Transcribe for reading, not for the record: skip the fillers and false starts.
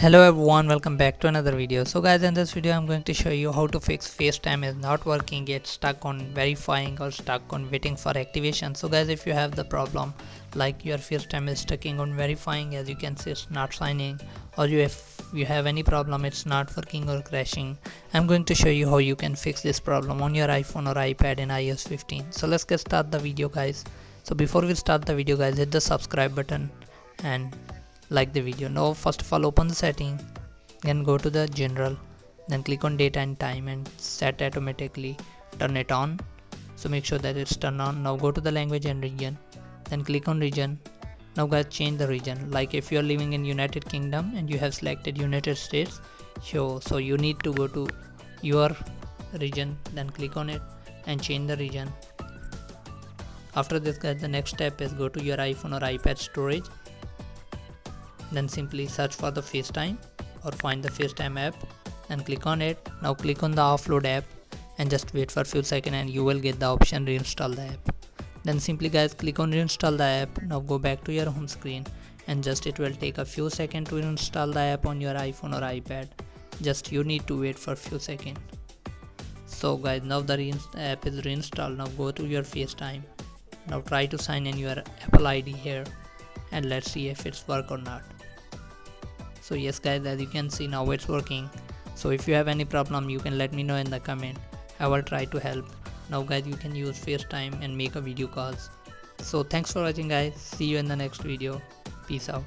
Hello everyone, welcome back to another video. So guys, in this video I'm going to show you how to fix FaceTime is not working, get stuck on verifying or stuck on waiting for activation. So guys, if you have the problem like your FaceTime is stuck on verifying, as you can see it's not signing, or if you have any problem it's not working or crashing, I'm going to show you how you can fix this problem on your iPhone or iPad in iOS 15. So let's get start the video guys. So before we start the video guys, hit the subscribe button and like the video. Now first of all open the setting, then go to the general, then click on date and time and set automatically, turn it on. So make sure that it's turned on. Now go to the language and region, then click on region. Now guys, change the region. Like if you are living in United Kingdom and you have selected United States, so you need to go to your region, then click on it and change the region. After this guys, the next step is go to your iPhone or iPad storage, then simply search for the FaceTime or find the FaceTime app and click on it. Now click on the offload app and just wait for a few seconds and you will get the option reinstall the app. Then simply guys click on reinstall the app. Now go back to your home screen and just it will take a few seconds to install the app on your iPhone or iPad. Just you need to wait for a few seconds. So guys, now the app is reinstalled. Now go to your FaceTime. Now try to sign in your Apple ID here and let's see if it's work or not. So yes guys, as you can see now it's working. So if you have any problem you can let me know in the comment. I will try to help. Now guys, you can use FaceTime and make a video calls. So thanks for watching guys. See you in the next video. Peace out.